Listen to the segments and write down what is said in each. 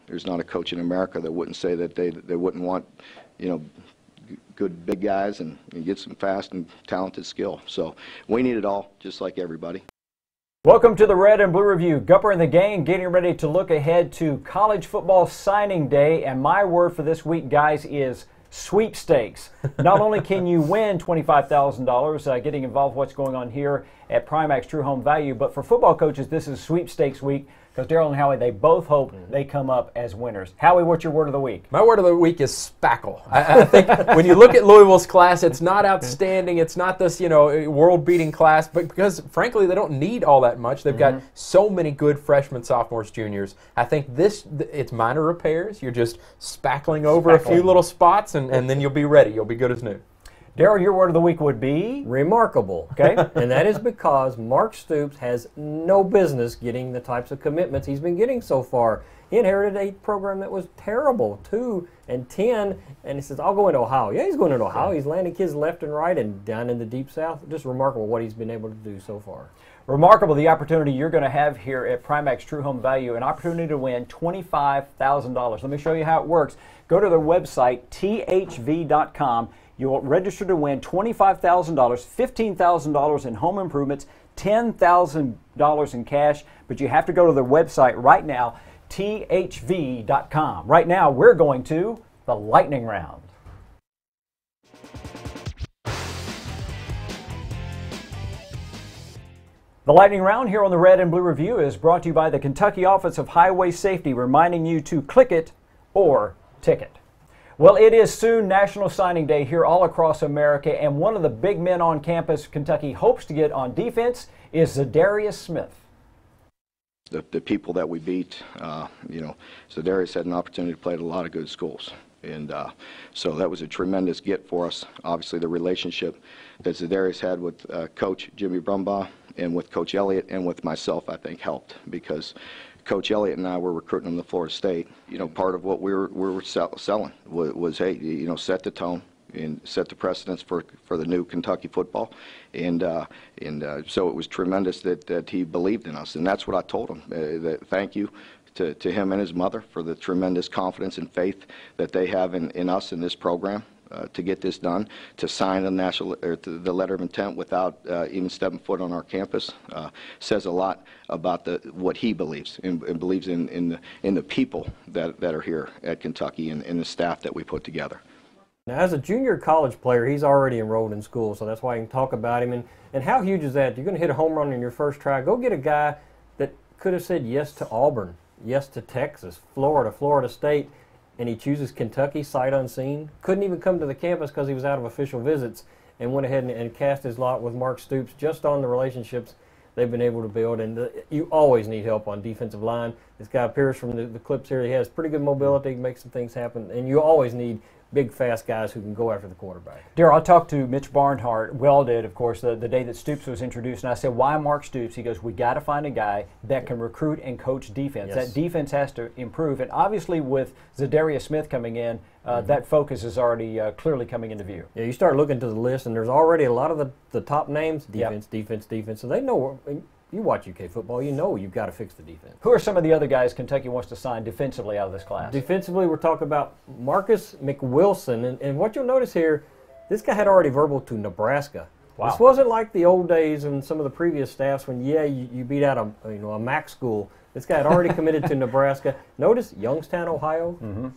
There's not a coach in America that wouldn't say that they wouldn't want, you know, good big guys and get some fast and talented skill. So we need it all, just like everybody. Welcome to the Red and Blue Review. Gupper and the gang getting ready to look ahead to college football signing day. And my word for this week, guys, is sweepstakes. Not only can you win $25,000 getting involved with what's going on here at Primax True Home Value, but for football coaches, this is sweepstakes week because Daryl and Howie, they both hope they come up as winners. Howie, what's your word of the week? My word of the week is spackle. I think when you look at Louisville's class, it's not outstanding. It's not this, you know, world-beating class, but because, frankly, they don't need all that much. They've got so many good freshmen, sophomores, juniors. I think it's minor repairs. You're just spackling over a few little spots, and then you'll be ready. You'll be good as new. Daryl, your word of the week would be? Remarkable. Okay. And that is because Mark Stoops has no business getting the types of commitments he's been getting so far. He inherited a program that was terrible, 2-10, and he says, I'll go into Ohio. Yeah, he's going into Ohio. He's landing kids left and right and down in the Deep South. Just remarkable what he's been able to do so far. Remarkable the opportunity you're going to have here at Primax True Home Value, an opportunity to win $25,000. Let me show you how it works. Go to their website, thv.com. You'll register to win $25,000, $15,000 in home improvements, $10,000 in cash, but you have to go to their website right now, thv.com. Right now, we're going to the lightning round. The lightning round here on the Red and Blue Review is brought to you by the Kentucky Office of Highway Safety, reminding you to click it or ticket. Well, it is soon National Signing Day here all across America, and one of the big men on campus Kentucky hopes to get on defense is Za'Darius Smith. The people that we beat, you know, Za'Darius had an opportunity to play at a lot of good schools. And so that was a tremendous get for us. Obviously, the relationship that Za'Darius had with Coach Jimmy Brumbaugh and with Coach Elliott and with myself, I think, helped because Coach Elliott and I were recruiting him to Florida State. You know, part of what we were selling was, hey, you know, set the tone and set the precedence for the new Kentucky football. And so it was tremendous that he believed in us. And that's what I told him. That thank you to him and his mother for the tremendous confidence and faith that they have in us in this program. To get this done, to sign the letter of intent without even stepping foot on our campus, says a lot about what he believes and believes in the people that are here at Kentucky and the staff that we put together. Now, as a junior college player, he's already enrolled in school, so that's why you can talk about him. And how huge is that? You're going to hit a home run in your first try. Go get a guy that could have said yes to Auburn, yes to Texas, Florida, Florida State, and he chooses Kentucky sight unseen. Couldn't even come to the campus because he was out of official visits, and went ahead and cast his lot with Mark Stoops just on the relationships they've been able to build. And you always need help on defensive line. This guy appears from the clips here. He has pretty good mobility, makes some things happen, and you always need big, fast guys who can go after the quarterback. Daryl, I talked to Mitch Barnhart, Welded, of course, the day that Stoops was introduced, and I said, why Mark Stoops? He goes, we got to find a guy that can recruit and coach defense. Yes. That defense has to improve, and obviously with Za'Darius Smith coming in, that focus is already clearly coming into view. Yeah, you start looking to the list, and there's already a lot of the top names, defense, defense, defense, so they know. You watch UK football, you know you've got to fix the defense. Who are some of the other guys Kentucky wants to sign defensively out of this class? Defensively, we're talking about Marcus McWilson. And what you'll notice here, this guy had already verbal to Nebraska. Wow. This wasn't like the old days and some of the previous staffs when, you beat out a MAC school. This guy had already committed to Nebraska. Notice Youngstown, Ohio.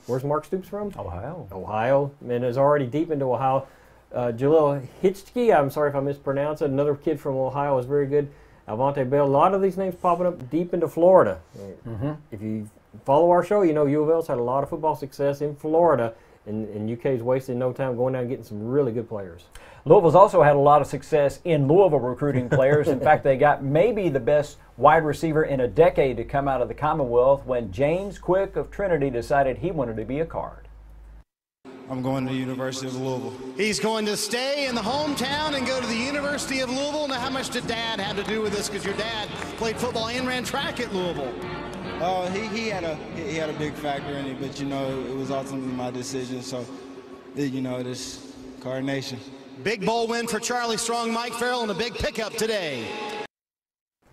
Where's Mark Stoops from? Ohio. Ohio, and is already deep into Ohio. Jalil Hitchke, I'm sorry if I mispronounce it. Another kid from Ohio is very good. Alvante Bell, a lot of these names popping up deep into Florida. If you follow our show, you know U of L's had a lot of football success in Florida, and UK's wasted no time going down and getting some really good players. Louisville's also had a lot of success in Louisville recruiting players. In fact, they got maybe the best wide receiver in a decade to come out of the Commonwealth when James Quick of Trinity decided he wanted to be a Card. I'm going to the University of Louisville. He's going to stay in the hometown and go to the University of Louisville. Now, how much did Dad have to do with this? Because your dad played football and ran track at Louisville. He had a big factor in it, but, you know, it was ultimately my decision. So, you know, this Card Nation. Big bowl win for Charlie Strong, Mike Farrell, and a big pickup today.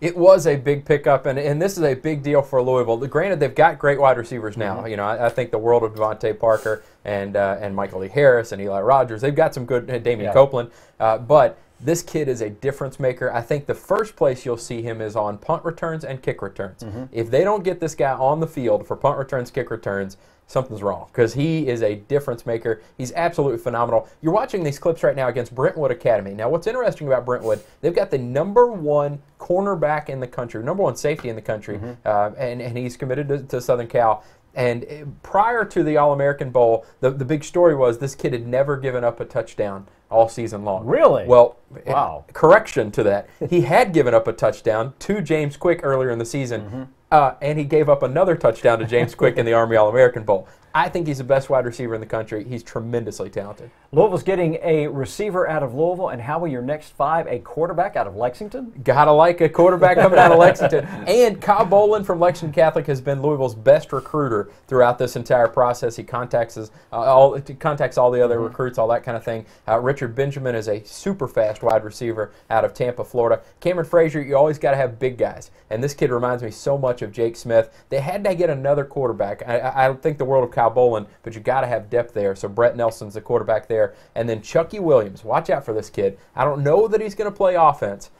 It was a big pickup, and this is a big deal for Louisville. Granted, they've got great wide receivers now. You know, I think the world of Devontae Parker and Michael Lee Harris and Eli Rogers. They've got some good Damian Copeland, but this kid is a difference maker. I think the first place you'll see him is on punt returns and kick returns. If they don't get this guy on the field for punt returns, kick returns, something's wrong, because he is a difference maker. He's absolutely phenomenal. You're watching these clips right now against Brentwood Academy. Now, what's interesting about Brentwood, they've got the #1 cornerback in the country, #1 safety in the country, and he's committed to Southern Cal. And prior to the All-American Bowl, the big story was this kid had never given up a touchdown all season long. Really? Well, wow. Correction to that. He had given up a touchdown to James Quick earlier in the season, and he gave up another touchdown to James Quick in the Army All-American Bowl. I think he's the best wide receiver in the country. He's tremendously talented. Louisville's getting a receiver out of Louisville, and how will your next 5 a quarterback out of Lexington? Gotta like a quarterback coming out of Lexington. And Kyle Bolin from Lexington Catholic has been Louisville's best recruiter throughout this entire process. He contacts all the other recruits, all that kind of thing. Richard Benjamin is a super fast wide receiver out of Tampa, Florida. Cameron Frazier, you always got to have big guys. And this kid reminds me so much of Jake Smith. They had to get another quarterback. I think the world of Kyle Bolin, but you got to have depth there. So Brett Nelson's the quarterback there. And then Chucky Williams. Watch out for this kid. I don't know that he's going to play offense.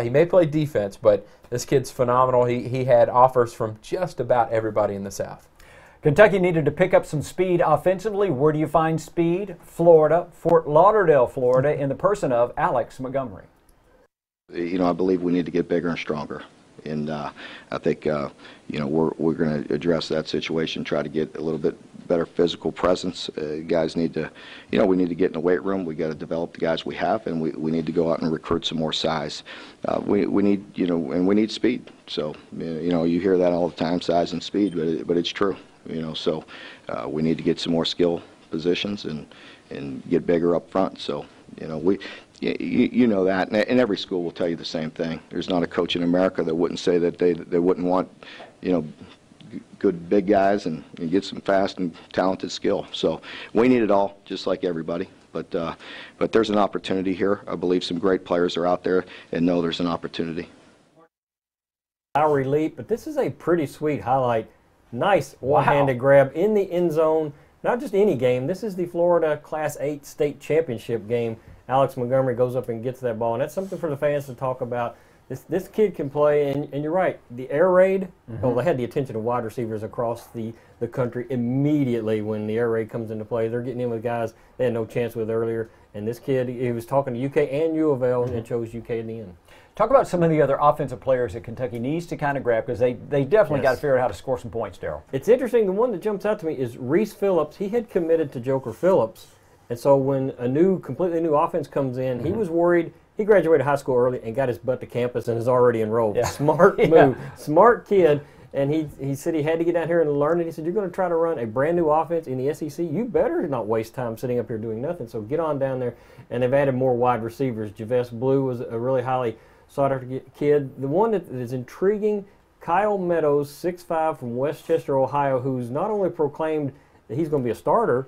He may play defense, but this kid's phenomenal. He had offers from just about everybody in the South. Kentucky needed to pick up some speed offensively. Where do you find speed? Florida, Fort Lauderdale, Florida, in the person of Alex Montgomery. You know, I believe we need to get bigger and stronger. And I think, you know, we're going to address that situation, try to get a little bit better physical presence. Guys need to, you know, we need to get in the weight room. We got to develop the guys we have, and we need to go out and recruit some more size. We need, you know, and we need speed. So, you know, you hear that all the time, size and speed, but it's true. You know, so we need to get some more skill positions and get bigger up front. So, you know, you know that, and every school will tell you the same thing. There's not a coach in America that wouldn't say that they wouldn't want, you know, good big guys and get some fast and talented skill. So we need it all, just like everybody. But there's an opportunity here. I believe some great players are out there and know there's an opportunity. Lowry leap, but this is a pretty sweet highlight. Nice one-handed grab in the end zone. Not just any game. This is the Florida Class 8 state championship game. Alex Montgomery goes up and gets that ball, and that's something for the fans to talk about. This kid can play, and you're right. The air raid, well, they had the attention of wide receivers across the country immediately when the air raid comes into play. They're getting in with guys they had no chance with earlier, and this kid, he was talking to UK and U of L and chose UK in the end. Talk about some of the other offensive players that Kentucky needs to kind of grab, because they definitely got to figure out how to score some points, Daryl. It's interesting. The one that jumps out to me is Reese Phillips. He had committed to Joker Phillips, and so when a completely new offense comes in, he was worried. He graduated high school early and got his butt to campus and is already enrolled. Yeah. Smart move. Smart kid. And he said he had to get down here and learn it. He said, you're going to try to run a brand new offense in the SEC. You better not waste time sitting up here doing nothing. So get on down there. And they've added more wide receivers. Javes Blue was a really highly sought-after kid. The one that is intriguing, Kyle Meadows, 6'5", from Westchester, Ohio, who's not only proclaimed that he's going to be a starter,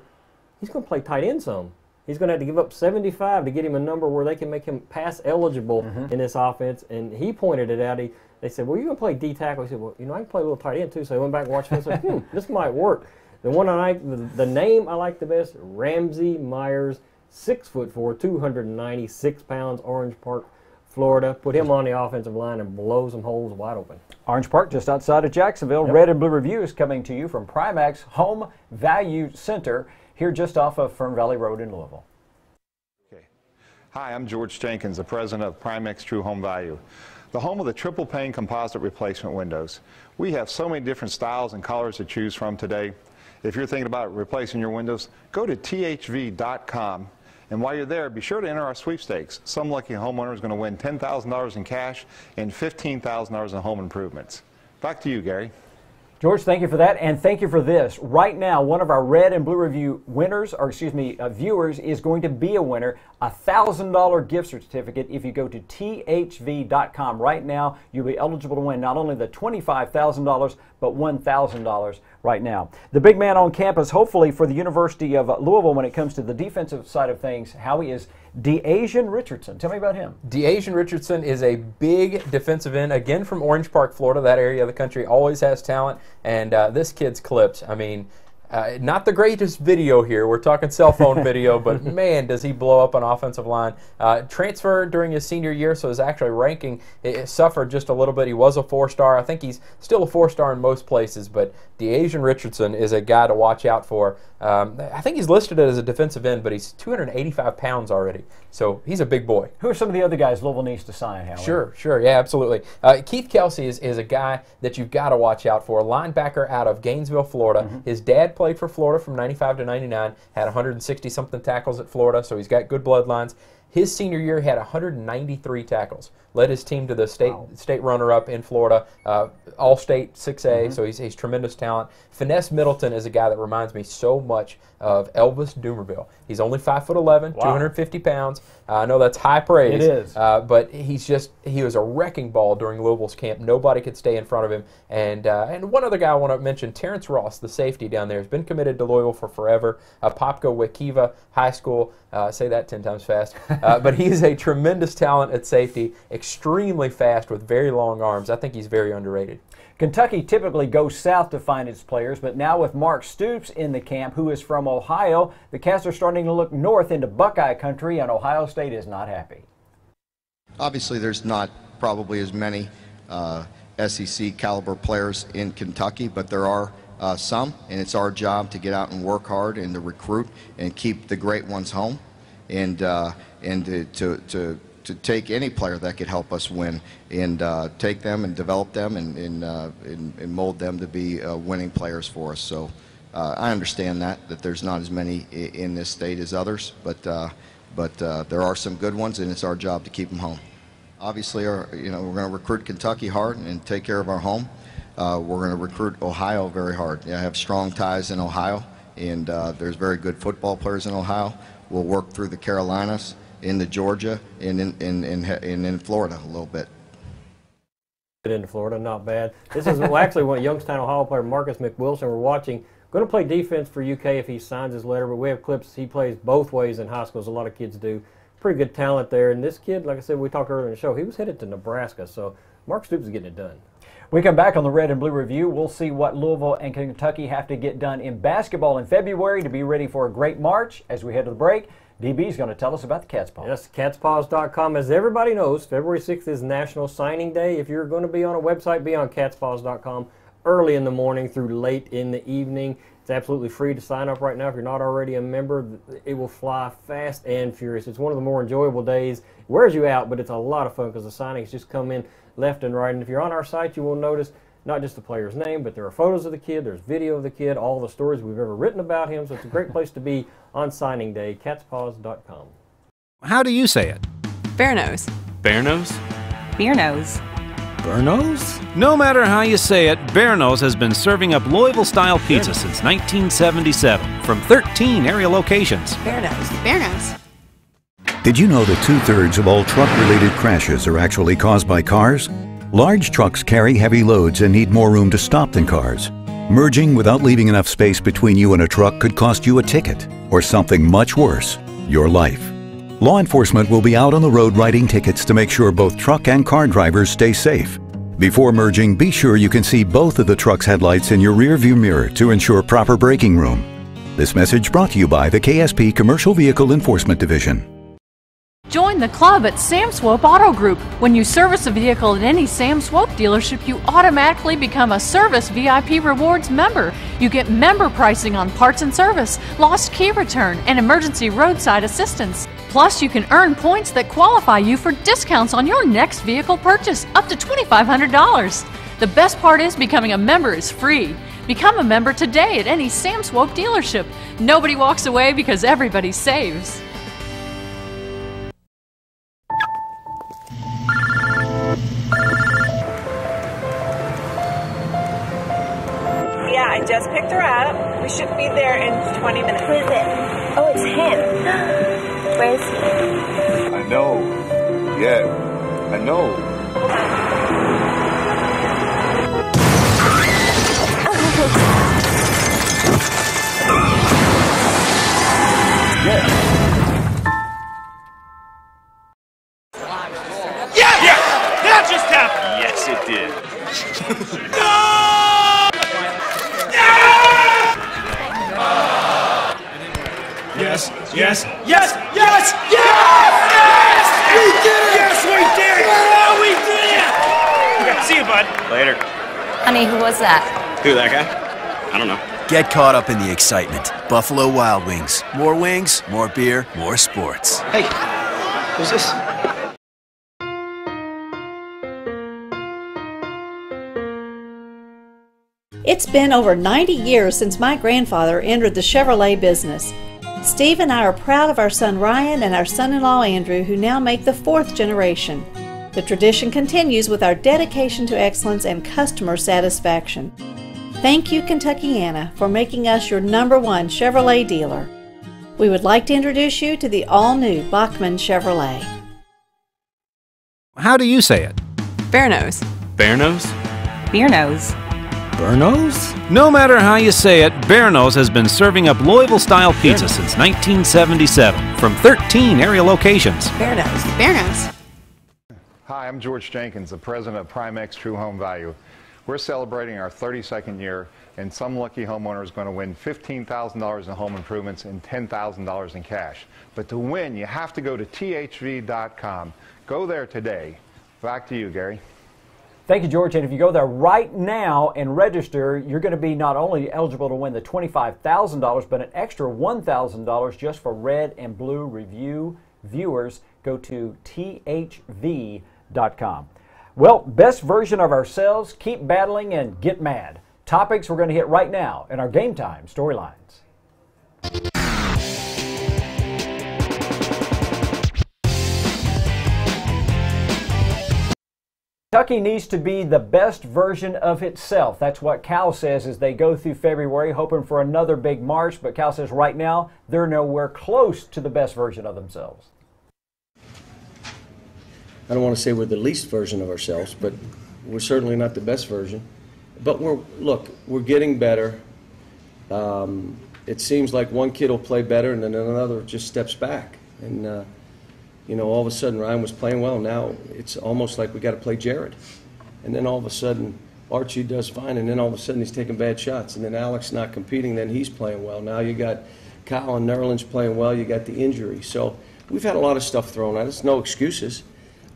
he's going to play tight end some. He's going to have to give up 75 to get him a number where they can make him pass eligible in this offense. And he pointed it out. They said, well, you're going to play D-tackle. He said, well, you know, I can play a little tight end too. So I went back and watched him and said, this might work. The one the name I like the best, Ramsey Myers, 6'4", 296 pounds, Orange Park, Florida. Put him on the offensive line and blow some holes wide open. Orange Park, just outside of Jacksonville. Red and Blue Review is coming to you from Primax Home Value Center, here just off of Fern Valley Road in Louisville. Okay. Hi, I'm George Jenkins, the president of Primax True Home Value, the home of the triple pane composite replacement windows. We have so many different styles and colors to choose from today. If you're thinking about replacing your windows, go to thv.com. And while you're there, be sure to enter our sweepstakes. Some lucky homeowner is going to win $10,000 in cash and $15,000 in home improvements. Back to you, Gary. George, thank you for that, and thank you for this. Right now, one of our Red and Blue Review winners, or excuse me, viewers, is going to be a winner, a $1,000 gift certificate. If you go to thv.com right now, you'll be eligible to win not only the $25,000, but $1,000 right now. The big man on campus, hopefully for the University of Louisville when it comes to the defensive side of things, Howie, is DeAsian Richardson. Tell me about him. DeAsian Richardson is a big defensive end, again from Orange Park, Florida. That area of the country always has talent, and this kid's clips, I mean, not the greatest video here. We're talking cell phone video, but man, does he blow up an offensive line. Transferred during his senior year, so his actual ranking it suffered just a little bit. He was a 4-star. I think he's still a 4-star in most places, but DeAsian Richardson is a guy to watch out for. I think he's listed as a defensive end, but he's 285 pounds already, so he's a big boy. Who are some of the other guys Louisville needs to sign, Howie? Sure, yeah, absolutely. Keith Kelsey is a guy that you've got to watch out for. Linebacker out of Gainesville, Florida. His dad played for Florida from 95 to 99, had 160-something tackles at Florida, so he's got good bloodlines. His senior year, he had 193 tackles. Led his team to the state runner-up in Florida, All-State 6A, so he's tremendous talent. Finesse Middleton is a guy that reminds me so much of Elvis Dumervil. He's only 5'11", 250 pounds. I know that's high praise. It is. But he was a wrecking ball during Louisville's camp. Nobody could stay in front of him. And one other guy I want to mention, Terrence Ross, the safety down there, has been committed to Louisville for forever. Popko Wakiva High School, say that 10 times fast. But he's a tremendous talent at safety, extremely fast with very long arms. I think he's very underrated. Kentucky typically goes south to find its players, but now with Mark Stoops in the camp, who is from Ohio, the Cats are starting to look north into Buckeye country, and Ohio State is not happy. Obviously, there's not probably as many SEC caliber players in Kentucky, but there are some, and it's our job to get out and work hard and to recruit and keep the great ones home, and to take any player that could help us win and take them and develop them and mold them to be winning players for us. So I understand that there's not as many in this state as others, but there are some good ones, and it's our job to keep them home. Obviously, we're going to recruit Kentucky hard and take care of our home. We're going to recruit Ohio very hard. I have strong ties in Ohio, and there's very good football players in Ohio. We'll work through the Carolinas, into Georgia, and in Florida a little bit. Into Florida, not bad. This is actually one Youngstown, Ohio player Marcus McWilson we're watching. Going to play defense for UK if he signs his letter, but we have clips. He plays both ways in high school, as a lot of kids do. Pretty good talent there. And this kid, like I said, we talked earlier in the show, he was headed to Nebraska, so Mark Stoops is getting it done. We come back on the Red and Blue Review. We'll see what Louisville and Kentucky have to get done in basketball in February to be ready for a great March. As we head to the break, DB is going to tell us about the Cat's Paws. Yes, catspaws.com. As everybody knows, February 6th is National Signing Day. If you're going to be on a website, be on catspaws.com early in the morning through late in the evening. It's absolutely free to sign up right now. If you're not already a member, it will fly fast and furious. It's one of the more enjoyable days. It wears you out, but it's a lot of fun because the signings just come in left and right. And if you're on our site, you will notice not just the player's name, but there are photos of the kid, there's video of the kid, all the stories we've ever written about him. So it's a great place to be on signing day. Catspaws.com. How do you say it? Bearnose. Bearnose? Bearnose. Bearnose? No matter how you say it, Bearnose has been serving up Louisville-style pizza since 1977 from 13 area locations. Bearnose. Bearnose. Did you know that 2/3 of all truck-related crashes are actually caused by cars? Large trucks carry heavy loads and need more room to stop than cars. Merging without leaving enough space between you and a truck could cost you a ticket, or something much worse, your life. Law enforcement will be out on the road writing tickets to make sure both truck and car drivers stay safe. Before merging, be sure you can see both of the truck's headlights in your rear-view mirror to ensure proper braking room. This message brought to you by the KSP Commercial Vehicle Enforcement Division. Join the club at Sam Swope Auto Group. When you service a vehicle at any Sam Swope dealership, you automatically become a Service VIP Rewards member. You get member pricing on parts and service, lost key return, and emergency roadside assistance. Plus, you can earn points that qualify you for discounts on your next vehicle purchase, up to $2,500. The best part is becoming a member is free. Become a member today at any Sam Swope dealership. Nobody walks away because everybody saves. Yeah, I just picked her up. We should be there in 20 minutes. Who is it? Oh, it's him. Where is he? I know. Yeah, I know. Yes! Yes! Yes! Yes! Yes! We did it! Yes, we did it! Yeah, we did it! See you, bud. Later. Honey, who was that? Who, that guy? I don't know. Get caught up in the excitement. Buffalo Wild Wings. More wings, more beer, more sports. Hey, who's this? It's been over 90 years since my grandfather entered the Chevrolet business. Steve and I are proud of our son Ryan and our son-in-law Andrew, who now make the 4th generation. The tradition continues with our dedication to excellence and customer satisfaction. Thank you, Kentuckiana, for making us your #1 Chevrolet dealer. We would like to introduce you to the all-new Bachman Chevrolet. How do you say it? Bear nose. Bear nose? Beer nose. Berno's? No matter how you say it, Berno's has been serving up Louisville-style pizza since 1977 from 13 area locations. Bear nose. Bear nose. Hi, I'm George Jenkins, the president of Primex True Home Value. We're celebrating our 32nd year, and some lucky homeowner is going to win $15,000 in home improvements and $10,000 in cash. But to win, you have to go to thv.com. Go there today. Back to you, Gary. Thank you, George. And if you go there right now and register, you're going to be not only eligible to win the $25,000, but an extra $1,000 just for red and blue review viewers. Go to thv.com. Well, best version of ourselves, keep battling and get mad. Topics we're going to hit right now in our Game Time storylines. Kentucky needs to be the best version of itself. That's what Cal says as they go through February, hoping for another big March. But Cal says right now they're nowhere close to the best version of themselves. I don't want to say we're the least version of ourselves, but we're certainly not the best version. But we're getting better. It seems like one kid will play better and then another just steps back. And you know, all of a sudden Ryan was playing well. Now it's almost like we got to play Jared. And then all of a sudden Archie does fine, and then all of a sudden he's taking bad shots. And then Alex not competing, then he's playing well. Now you got Kyle and Nerlens playing well. You got the injury. So we've had a lot of stuff thrown at us. No excuses.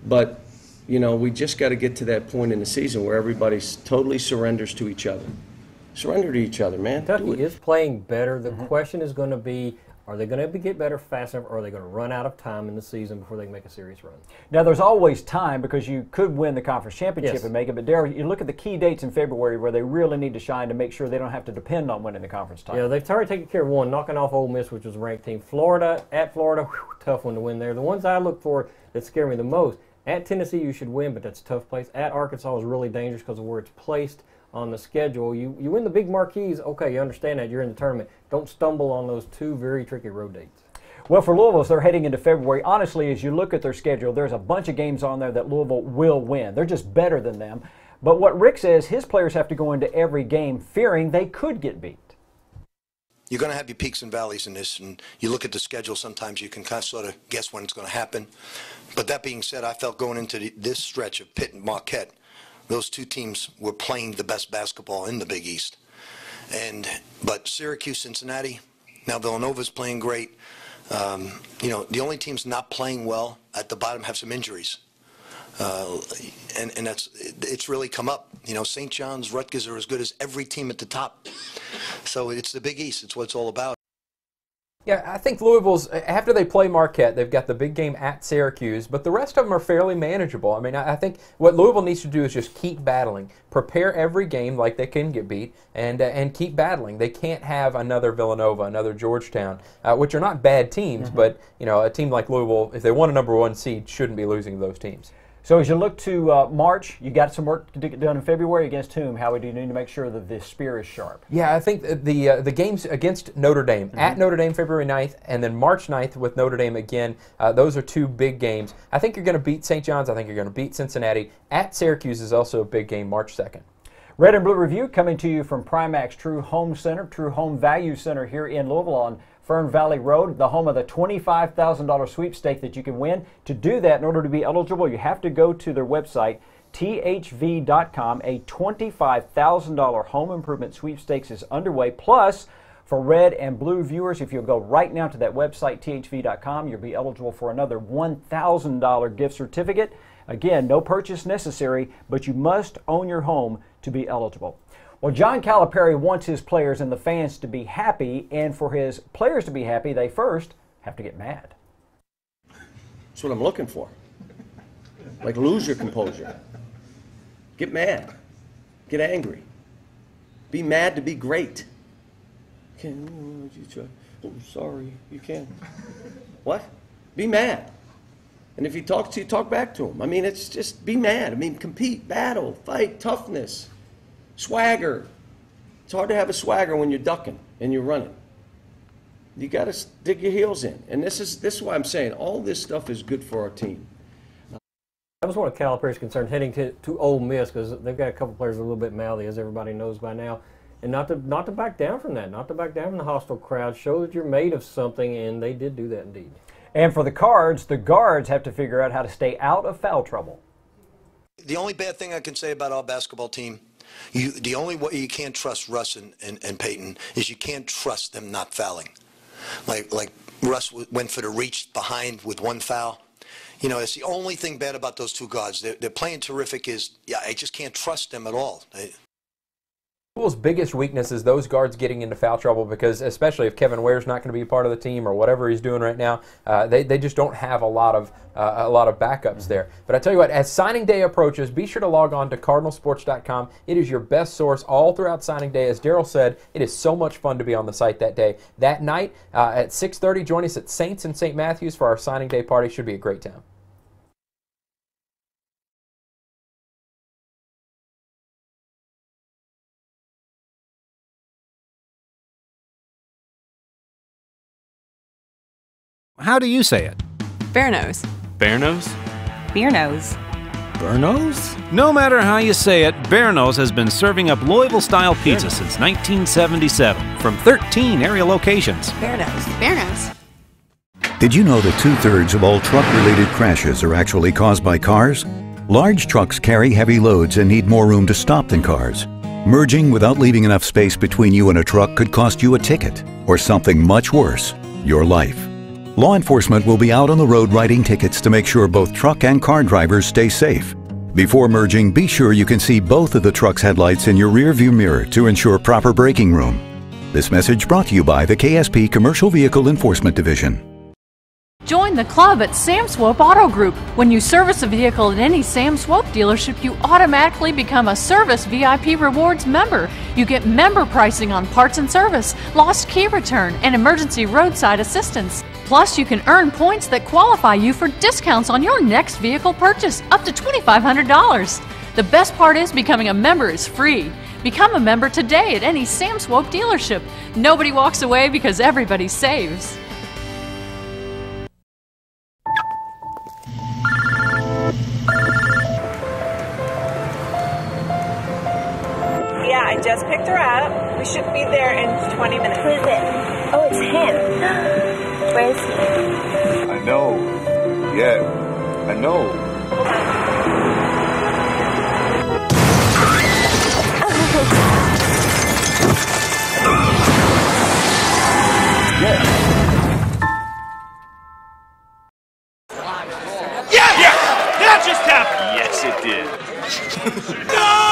But, you know, we just got to get to that point in the season where everybody totally surrenders to each other. Surrender to each other, man. Kentucky is playing better. The question is going to be, are they going to get better fast enough, or are they going to run out of time in the season before they can make a serious run? Now, there's always time because you could win the conference championship Yes. and make it. But, Darryl, you look at the key dates in February where they really need to shine to make sure they don't have to depend on winning the conference title. Yeah, they've already taken care of one, knocking off Ole Miss, which was a ranked team. Florida, at Florida, whew, tough one to win there. The ones I look for that scare me the most, at Tennessee you should win, but that's a tough place. At Arkansas is really dangerous because of where it's placed on the schedule. You win the big marquees, okay, you understand that, you're in the tournament. Don't stumble on those two very tricky road dates. Well, for Louisville, as they're heading into February, honestly, as you look at their schedule, there's a bunch of games on there that Louisville will win. They're just better than them. But what Rick says, his players have to go into every game fearing they could get beat. You're going to have your peaks and valleys in this, and you look at the schedule, sometimes you can kind of sort of guess when it's going to happen. But that being said, I felt going into this stretch of Pitt and Marquette, those two teams were playing the best basketball in the Big East. But Syracuse, Cincinnati, now Villanova's playing great. You know, the only teams not playing well at the bottom have some injuries. And it's really come up. You know, St. John's, Rutgers are as good as every team at the top. So it's the Big East. It's what it's all about. Yeah, I think Louisville's, after they play Marquette, they've got the big game at Syracuse, but the rest of them are fairly manageable. I mean, I think what Louisville needs to do is just keep battling. Prepare every game like they can get beat, and keep battling. They can't have another Villanova, another Georgetown, which are not bad teams, but, you know, a team like Louisville, if they want a #1 seed, shouldn't be losing to those teams. So as you look to March, you got some work to get done in February. Against whom? How do you need to make sure that the spear is sharp? Yeah, I think the games against Notre Dame, at Notre Dame February 9th, and then March 9th with Notre Dame again, those are two big games. I think you're going to beat St. John's. I think you're going to beat Cincinnati. At Syracuse is also a big game, March 2nd. Red and Blue Review coming to you from Primax True Home Center, True Home Value Center here in Louisville on Fern Valley Road, the home of the $25,000 sweepstake that you can win. To do that, in order to be eligible, you have to go to their website, thv.com. A $25,000 home improvement sweepstakes is underway, plus For red and blue viewers, if you'll go right now to that website, thv.com, you'll be eligible for another $1,000 gift certificate. Again, no purchase necessary, but you must own your home to be eligible. Well, John Calipari wants his players and the fans to be happy, and for his players to be happy, they first have to get mad. That's what I'm looking for. Like, lose your composure. Get mad. Get angry. Be mad to be great. Oh, sorry, you can. What? Be mad. And if he talks to you, talk back to him. I mean, it's just be mad. I mean, compete, battle, fight, toughness, swagger. It's hard to have a swagger when you're ducking and you're running. You got to dig your heels in. And this is why I'm saying all this stuff is good for our team. That was one of Calipari's concerns heading to Ole Miss, because they've got a couple players a little bit mouthy, as everybody knows by now. And not to back down from that, not to back down from the hostile crowd. Show that you're made of something, and they did do that indeed. And for the guards have to figure out how to stay out of foul trouble. The only bad thing I can say about our basketball team, the only way you can't trust Russ and Peyton is you can't trust them not fouling. Like Russ went for the reach behind with one foul. You know, it's the only thing bad about those two guards. They're playing terrific. I just can't trust them at all. Louisville's biggest weakness is those guards getting into foul trouble, because especially if Kevin Ware's not going to be a part of the team or whatever he's doing right now, they just don't have a lot of backups there. But I tell you what, as signing day approaches, be sure to log on to cardinalsports.com. It is your best source all throughout signing day. As Daryl said, it is so much fun to be on the site that day. That night at 6:30, join us at Saints and St. Matthews for our signing day party. Should be a great time. How do you say it? Bear nose. Bear nose? Beer nose. Bear-nose? No matter how you say it, Bear-nose has been serving up Louisville-style pizza since 1977 from 13 area locations. Bear nose. Bear nose. Did you know that 2/3 of all truck-related crashes are actually caused by cars? Large trucks carry heavy loads and need more room to stop than cars. Merging without leaving enough space between you and a truck could cost you a ticket, or something much worse, your life. Law enforcement will be out on the road writing tickets to make sure both truck and car drivers stay safe. Before merging, be sure you can see both of the truck's headlights in your rear-view mirror to ensure proper braking room. This message brought to you by the KSP Commercial Vehicle Enforcement Division. Join the club at Sam Swope Auto Group. When you service a vehicle at any Sam Swope dealership, you automatically become a Service VIP Rewards member. You get member pricing on parts and service, lost key return, and emergency roadside assistance. Plus, you can earn points that qualify you for discounts on your next vehicle purchase, up to $2,500. The best part is becoming a member is free. Become a member today at any Sam Swope dealership. Nobody walks away because everybody saves. Yeah, I just picked her up. We should be there in 20 minutes. Who is it? Oh, it's him. Where is he? I know. Yeah, I know. Yeah! That just happened! Yes, it did. No!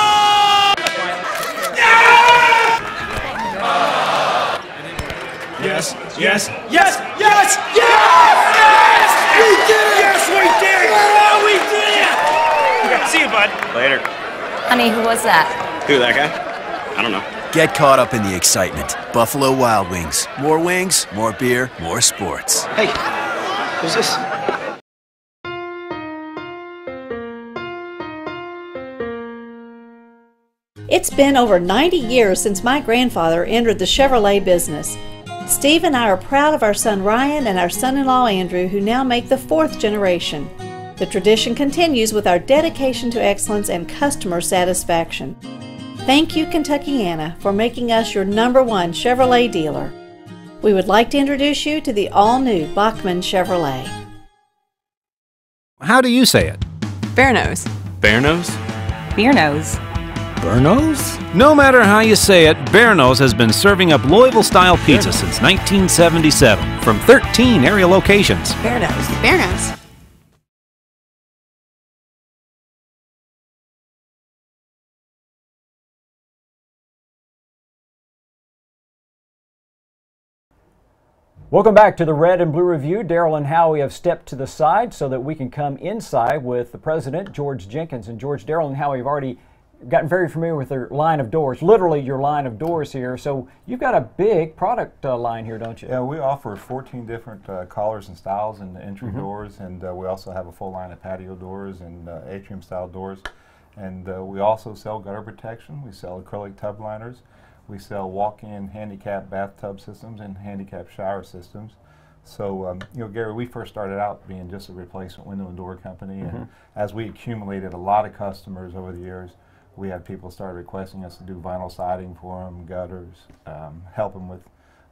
Yes, yes, yes, yes, yes! Yes! We did it! Yes, we did it! Oh, we did it! See you, bud. Later. Honey, who was that? Who, that guy? I don't know. Get caught up in the excitement. Buffalo Wild Wings. More wings, more beer, more sports. Hey, who's this? It's been over 90 years since my grandfather entered the Chevrolet business. Steve and I are proud of our son Ryan and our son-in-law Andrew, who now make the 4th generation. The tradition continues with our dedication to excellence and customer satisfaction. Thank you, Kentuckiana, for making us your #1 Chevrolet dealer. We would like to introduce you to the all-new Bachman Chevrolet. How do you say it? Bear nose. Bear nose? Beer nose. Berno's? No matter how you say it, Berno's has been serving up Louisville-style pizza since 1977 from 13 area locations. Berno's. Berno's. Welcome back to the Red and Blue Review. Daryl and Howie have stepped to the side so that we can come inside with the president, George Jenkins. And George, Daryl and Howie have already gotten very familiar with their line of doors, literally your line of doors here. So you've got a big product line here, don't you? Yeah, we offer 14 different colors and styles in the entry doors, and we also have a full line of patio doors and atrium-style doors. And we also sell gutter protection. We sell acrylic tub liners. We sell walk-in handicap bathtub systems and handicap shower systems. So, you know, Gary, we first started out being just a replacement window and door company, and as we accumulated a lot of customers over the years, we had people start requesting us to do vinyl siding for them, gutters, help them with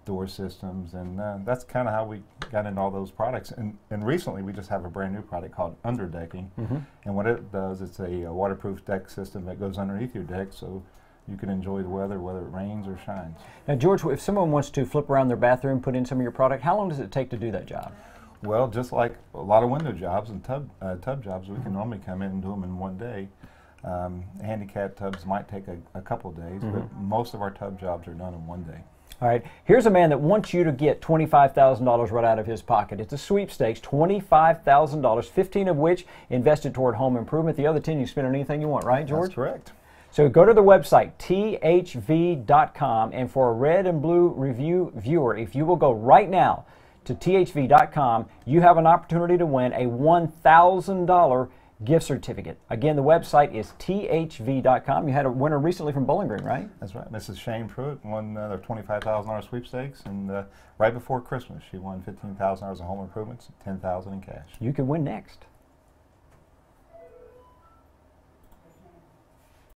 door systems, and that's kind of how we got into all those products. And recently, we just have a brand new product called Underdecking, and what it does, it's a waterproof deck system that goes underneath your deck, so you can enjoy the weather whether it rains or shines. Now, George, if someone wants to flip around their bathroom, put in some of your product, how long does it take to do that job? Well, just like a lot of window jobs and tub jobs, we can normally come in and do them in one day. Handicap tubs might take a couple of days, but most of our tub jobs are done in one day. All right, here's a man that wants you to get $25,000 right out of his pocket. It's a sweepstakes, $25,000, 15 of which invested toward home improvement. The other 10 you spend on anything you want, right, George? That's correct. So go to the website, thv.com, and for a Red and Blue Review viewer, if you will go right now to thv.com, you have an opportunity to win a $1,000 gift certificate. Again, the website is thv.com. You had a winner recently from Bowling Green, right? That's right. Mrs. Shane Pruitt won their $25,000 sweepstakes, and right before Christmas, she won $15,000 in home improvements, $10,000 in cash. You could win next.